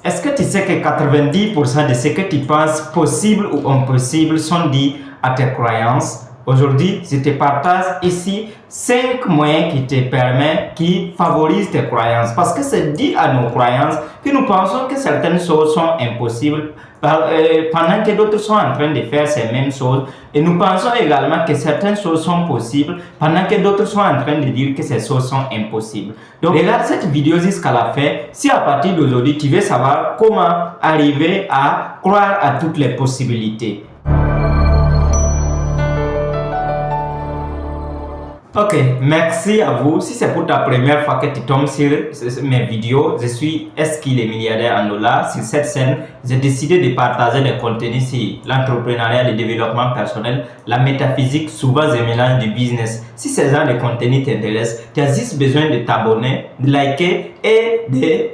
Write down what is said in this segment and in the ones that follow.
Est-ce que tu sais que 90% de ce que tu penses possible ou impossible sont dits à tes croyances? Aujourd'hui, je te partage ici 5 moyens qui favorisent tes croyances. Parce que c'est dit à nos croyances que nous pensons que certaines choses sont impossibles pendant que d'autres sont en train de faire ces mêmes choses. Et nous pensons également que certaines choses sont possibles pendant que d'autres sont en train de dire que ces choses sont impossibles. Donc, regarde cette vidéo jusqu'à la fin si à partir d'aujourd'hui, tu veux savoir comment arriver à croire à toutes les possibilités. Ok, merci à vous. Si c'est pour ta première fois que tu tombes sur mes vidéos, je suis Eski le milliardaire en dollars. Sur cette chaîne, j'ai décidé de partager des contenus sur l'entrepreneuriat, le développement personnel, la métaphysique, souvent je mélange du business. Si ces genres de contenus t'intéressent, tu as juste besoin de t'abonner, de liker et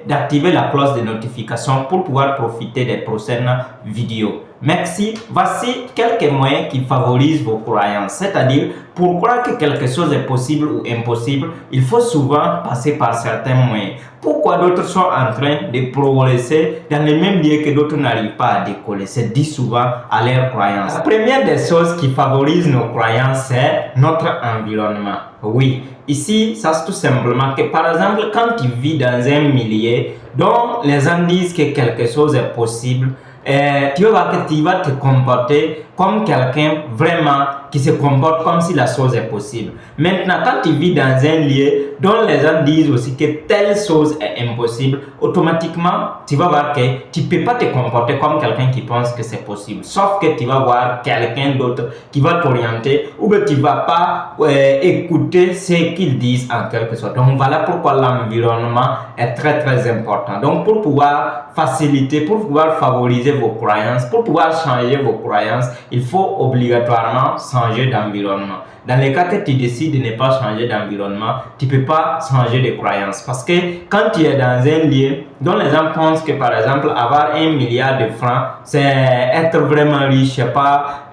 d'activer la cloche de notification pour pouvoir profiter des prochaines vidéos. Merci. Voici quelques moyens qui favorisent vos croyances. C'est-à-dire, pour croire que quelque chose est possible ou impossible, il faut souvent passer par certains moyens. Pourquoi d'autres sont en train de progresser dans le même lieu que d'autres n'arrivent pas à décoller? C'est dit souvent à leurs croyances. La première des choses qui favorise nos croyances, c'est notre environnement. Oui, ici, ça c'est tout simplement que par exemple, quand tu vis dans un milieu dont les gens disent que quelque chose est possible, tu vas voir que tu vas te comporter comme quelqu'un vraiment qui se comporte comme si la chose est possible. Maintenant, quand tu vis dans un lieu dont les gens disent aussi que telle chose est impossible, automatiquement, tu vas voir que tu ne peux pas te comporter comme quelqu'un qui pense que c'est possible. Sauf que tu vas voir quelqu'un d'autre qui va t'orienter ou bien tu ne vas pas écouter ce qu'ils disent en quelque sorte. Donc, voilà pourquoi l'environnement est très très important. Donc, pour pouvoir faciliter, pour pouvoir favoriser vos croyances, pour pouvoir changer vos croyances, il faut obligatoirement changer d'environnement. Dans le cas que tu décides de ne pas changer d'environnement, tu ne peux pas changer de croyance. Parce que quand tu es dans un lieu dont les gens pensent que par exemple avoir 1 milliard de francs, c'est être vraiment riche, c'est pas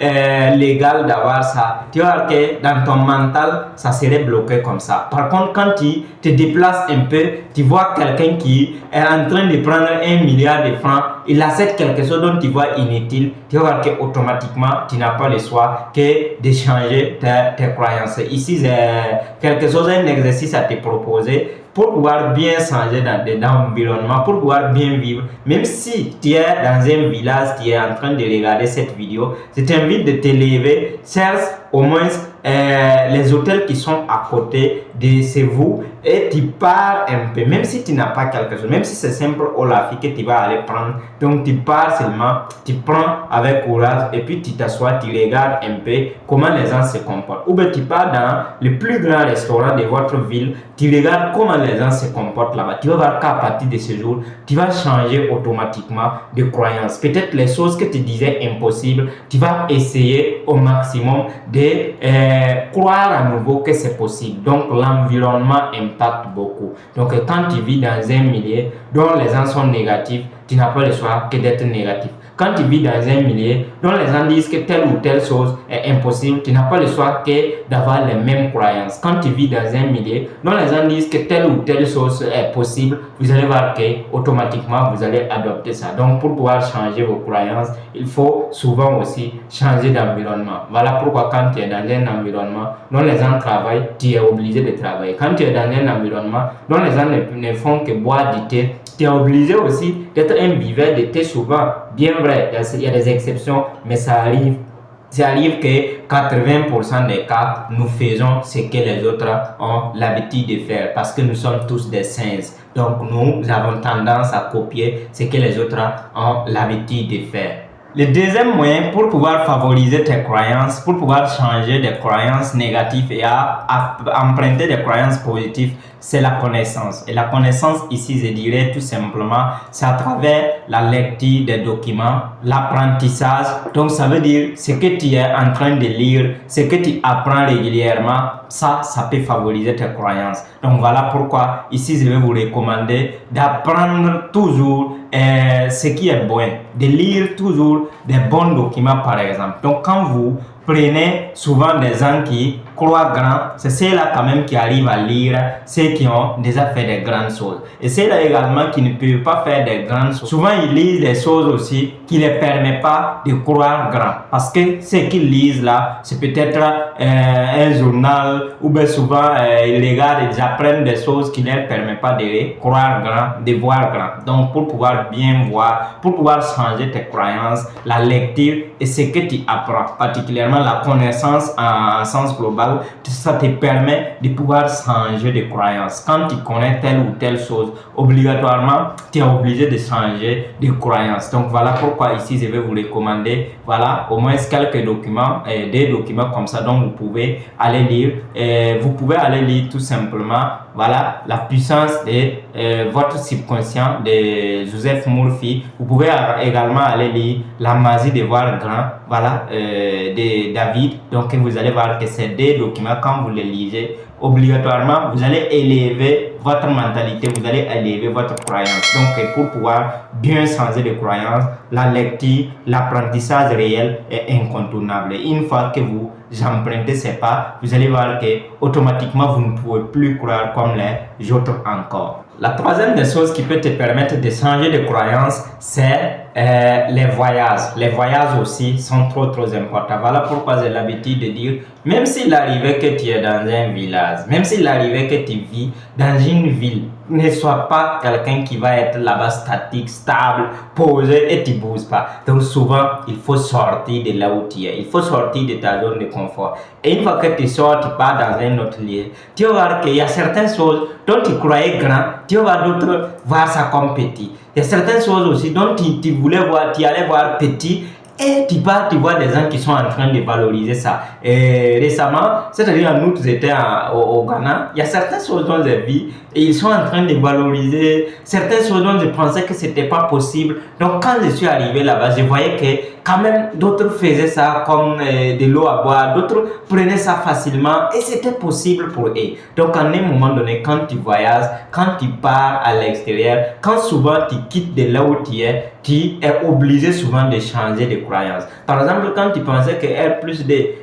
légal d'avoir ça. Tu vois que dans ton mental, ça serait bloqué comme ça. Par contre, quand tu te déplaces un peu, tu vois quelqu'un qui est en train de prendre 1 milliard de francs, il achète quelque chose dont tu vois inutile, tu vas voir qu'automatiquement, tu n'as pas le choix que de changer tes croyances. Ici, c'est quelque chose, un exercice à te proposer pour pouvoir bien changer d'environnement, pour pouvoir bien vivre. Même si tu es dans un village, tu es en train de regarder cette vidéo, je t'invite de te lever, cherche au moins les hôtels qui sont à côté de chez vous et tu pars un peu, même si tu n'as pas quelque chose, même si c'est simple Olafi que tu vas aller prendre, donc tu pars seulement, tu prends avec courage et puis tu t'assois, tu regardes un peu comment les gens se comportent. Ou bien tu pars dans le plus grand restaurant de votre ville, tu regardes comment les gens se comportent là-bas. Tu vas voir qu'à partir de ce jour, tu vas changer automatiquement de croyance. Peut-être les choses que tu disais impossibles, tu vas essayer au maximum de croire à nouveau que c'est possible. Donc l'environnement impacte beaucoup. Donc quand tu vis dans un milieu dont les gens sont négatifs, tu n'as pas le choix que d'être négatif. Quand tu vis dans un milieu dont les gens disent que telle ou telle chose est impossible, tu n'as pas le choix que d'avoir les mêmes croyances. Quand tu vis dans un milieu dont les gens disent que telle ou telle chose est possible, vous allez voir que automatiquement vous allez adopter ça. Donc pour pouvoir changer vos croyances, il faut souvent aussi changer d'environnement. Voilà pourquoi quand tu es dans un environnement dont les gens travaillent, tu es obligé de travailler. Quand tu es dans un environnement dont les gens ne font que boire du thé, tu es obligé aussi d'être un buveur de thé souvent. Bien vrai, il y a des exceptions, mais ça arrive. Ça arrive que 80% des cas, nous faisons ce que les autres ont l'habitude de faire parce que nous sommes tous des singes. Donc nous avons tendance à copier ce que les autres ont l'habitude de faire. Le deuxième moyen pour pouvoir favoriser tes croyances, pour pouvoir changer des croyances négatives et à emprunter des croyances positives, c'est la connaissance. Et la connaissance ici, je dirais tout simplement, c'est à travers la lecture des documents, l'apprentissage. Donc ça veut dire ce que tu es en train de lire, ce que tu apprends régulièrement, ça peut favoriser tes croyances. Donc voilà pourquoi ici je vais vous recommander d'apprendre toujours ce qui est bon, de lire toujours des bons documents par exemple. Donc quand vous prenez souvent des gens qui croient grand, c'est ceux-là quand même qui arrivent à lire, ceux qui ont déjà fait des grandes choses. Et ceux-là également qui ne peuvent pas faire des grandes choses. Souvent, ils lisent des choses aussi qui ne les permettent pas de croire grand. Parce que ce qu'ils lisent là, c'est peut-être un journal, ou bien souvent, ils regardent, ils apprennent des choses qui ne leur permettent pas de croire grand, de voir grand. Donc, pour pouvoir bien voir, pour pouvoir changer tes croyances, la lecture et ce que tu apprends, particulièrement la connaissance en sens global, ça te permet de pouvoir changer de croyances. Quand tu connais telle ou telle chose, obligatoirement, tu es obligé de changer de croyances. Donc voilà pourquoi ici je vais vous recommander, voilà, au moins quelques documents, des documents comme ça dont vous pouvez aller lire. Vous pouvez aller lire tout simplement, voilà, la puissance de votre subconscient de Joseph Murphy. Vous pouvez également aller lire La magie de voir grand, voilà, de David. Donc vous allez voir que ces deux documents, quand vous les lisez, obligatoirement, vous allez élever votre mentalité, vous allez élever votre croyance. Donc, pour pouvoir bien changer de croyance, la lecture, l'apprentissage réel est incontournable. Et une fois que vous empruntez ces pas, vous allez voir que automatiquement, vous ne pouvez plus croire comme les autres encore. La troisième des choses qui peut te permettre de changer de croyance, c'est les voyages. Les voyages aussi sont trop importants. Voilà pourquoi j'ai l'habitude de dire, même s'il arrivait que tu es dans un village, même s'il arrivait que tu vis dans une ville, ne sois pas quelqu'un qui va être là-bas statique, stable, posé et tu ne bouges pas. Donc souvent, il faut sortir de là où tu es. Il faut sortir de ta zone de confort. Et une fois que tu sors, tu pars dans un autre lieu, tu vas voir qu'il y a certaines choses dont tu croyais grand, tu vas d'autres voir ça comme petit. Il y a certaines choses aussi dont tu voulais voir, tu allais voir petit. Et tu pars, tu vois des gens qui sont en train de valoriser ça. Et récemment, c'est-à-dire nous qui étions au Ghana, il y a certaines choses dont j'ai vu et ils sont en train de valoriser certaines choses dont je pensais que c'était pas possible. Donc quand je suis arrivé là-bas, je voyais que quand même d'autres faisaient ça comme de l'eau à boire, d'autres prenaient ça facilement et c'était possible pour eux. Donc à un moment donné, quand tu voyages, quand tu pars à l'extérieur, quand souvent tu quittes de là où tu es obligé souvent de changer de croyance. Par exemple, quand tu pensais que R+D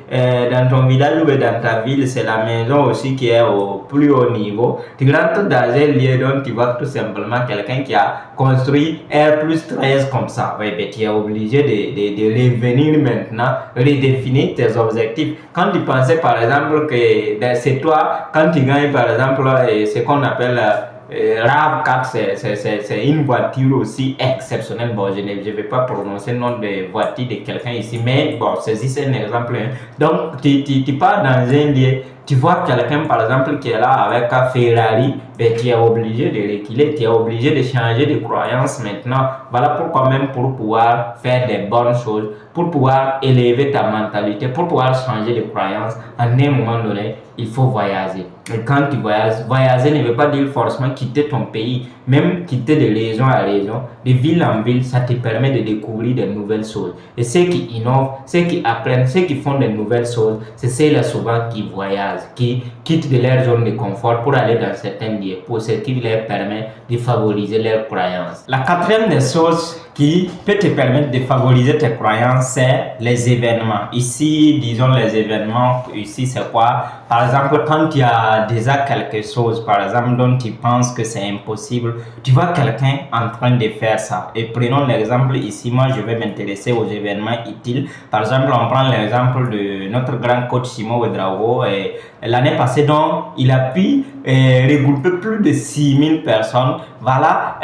dans ton village ou dans ta ville, c'est la maison aussi qui est au plus haut niveau, tu rentres dans un lieu dont tu vois tout simplement quelqu'un qui a construit R+13 comme ça. Oui, ben, tu es obligé de revenir maintenant, redéfinir tes objectifs. Quand tu pensais par exemple que c'est toi, quand tu gagnes par exemple ce qu'on appelle RAV4, c'est une voiture aussi exceptionnelle. Bon, je ne vais pas prononcer le nom de voiture de quelqu'un ici, mais bon, c'est un exemple. Donc, tu pars dans un lieu, tu vois quelqu'un par exemple qui est là avec un Ferrari, ben, tu es obligé de reculer, tu es obligé de changer de croyance maintenant. Voilà pourquoi même pour pouvoir faire des bonnes choses, pour pouvoir élever ta mentalité, pour pouvoir changer de croyance, à un moment donné, il faut voyager. Et quand tu voyages, voyager ne veut pas dire forcément quitter ton pays, même quitter de région à région, de ville en ville, ça te permet de découvrir de nouvelles choses. Et ceux qui innovent, ceux qui apprennent, ceux qui font de nouvelles choses, c'est ceux-là souvent qui voyagent, qui quittent de leur zone de confort pour aller dans certains lieux, pour ce qui leur permet de favoriser leurs croyances. La quatrième des choses qui peut te permettre de favoriser tes croyances, c'est les événements. Ici, disons les événements, ici c'est quoi? Par exemple, quand tu as déjà quelque chose, par exemple, dont tu penses que c'est impossible, tu vois quelqu'un en train de faire ça. Et prenons l'exemple ici, moi je vais m'intéresser aux événements utiles. Par exemple, on prend l'exemple de notre grand coach Simon Ouedraogo. L'année passée, donc, il a pu regrouper plus de 6000 personnes, voilà,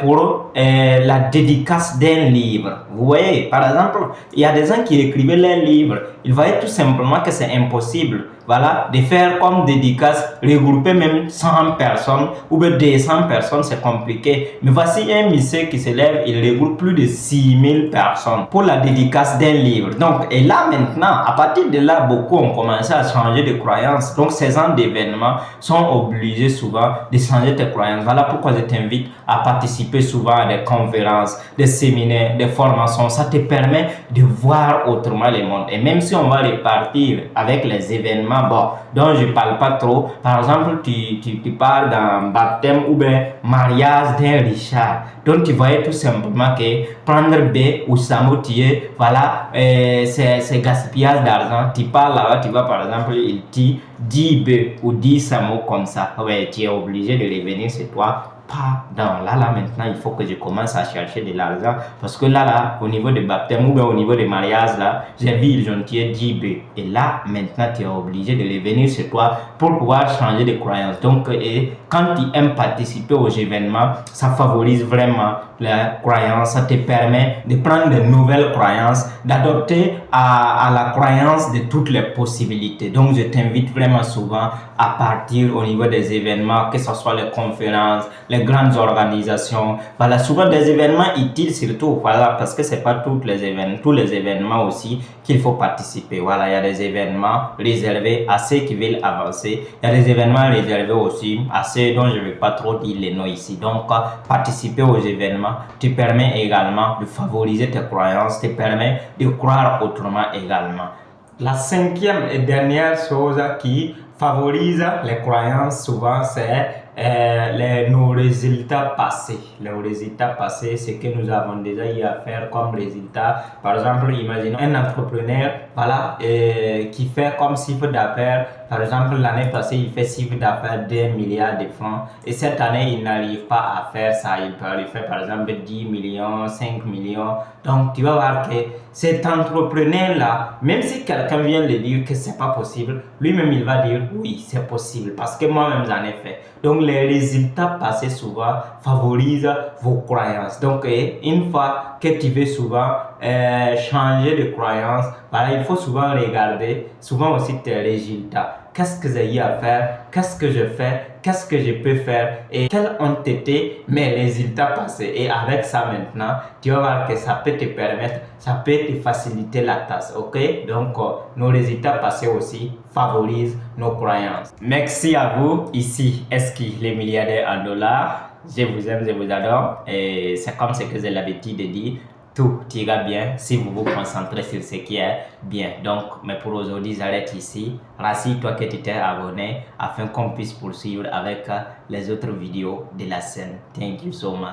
pour la dédicace d'un livre. Vous voyez, par exemple, il y a des gens qui écrivaient leurs livres. Ils voyaient tout simplement que c'est impossible, voilà, de faire comme dédicace, regrouper même 100 personnes ou bien 200 personnes, c'est compliqué. Mais voici un monsieur qui se lève, il regroupe plus de 6000 personnes pour la dédicace d'un livre. Donc, et là maintenant, à partir de là, beaucoup ont commencé à changer de croyances. Donc, ces gens d'événements sont obligés souvent de changer tes croyances. Voilà pourquoi je t'invite à participer souvent à des conférences, des séminaires, des formations. Ça te permet de voir autrement le monde. Et même si on va repartir avec les événements, bon, dont je ne parle pas trop, par exemple, tu pars d'un baptême ou bien mariage d'un Richard. Donc, tu voyais tout simplement que prendre B ou s'amotiver, voilà, c'est gaspillage d'argent. Tu pars là-bas, tu vas par exemple, il dit 10 B ou 10 Samo comme ça. Ouais, tu es obligé de revenir chez toi. Pas dans là maintenant il faut que je commence à chercher de l'argent parce que là au niveau des baptêmes ou bien au niveau des mariages là j'ai vu ils ont tiré 10 B et là maintenant tu es obligé de revenir chez toi pour pouvoir changer de croyance. Donc et quand tu aimes participer aux événements, ça favorise vraiment la croyance, ça te permet de prendre de nouvelles croyances, d'adopter à la croyance de toutes les possibilités. Donc je t'invite vraiment souvent à partir au niveau des événements, que ce soit les conférences, les grandes organisations, voilà, souvent des événements utiles surtout, voilà, parce que c'est pas tous les événements aussi qu'il faut participer. Voilà, il y a des événements réservés à ceux qui veulent avancer, il y a des événements réservés aussi à ceux dont je ne vais pas trop dire les noms ici. Donc participer aux événements te permet également de favoriser tes croyances, te permet de croire autrement également. La cinquième et dernière chose qui favorise les croyances souvent, c'est nos résultats passés. Les résultats passés, c'est que nous avons déjà eu à faire comme résultat. Par exemple, imaginons un entrepreneur, voilà, qui fait comme chiffre d'affaires. Par exemple, l'année passée, il fait chiffre d'affaires d'1 milliard de francs. Et cette année, il n'arrive pas à faire ça. Il peut faire par exemple 10 millions, 5 millions. Donc, tu vas voir que cet entrepreneur-là, même si quelqu'un vient lui dire que c'est pas possible, lui-même, il va dire oui, c'est possible parce que moi-même, j'en ai fait. Donc, les résultats passés souvent favorisent vos croyances. Donc, une fois que tu veux souvent changer de croyance, voilà, il faut souvent regarder, souvent aussi tes résultats. Qu'est-ce que j'ai eu à faire? Qu'est-ce que je fais? Qu'est-ce que je peux faire? Et quels ont été mes résultats passés? Et avec ça maintenant, tu vas voir que ça peut te permettre, ça peut te faciliter la tâche, ok? Donc, nos résultats passés aussi favorisent nos croyances. Merci à vous. Ici, Eski, les milliardaires en dollars. Je vous aime, je vous adore. Et c'est comme ce que j'ai l'habitude de dire. Tout ira bien si vous vous concentrez sur ce qui est bien. Donc, mais pour aujourd'hui, j'arrête ici. Rassure-toi que tu t'es abonné afin qu'on puisse poursuivre avec les autres vidéos de la chaîne. Thank you so much.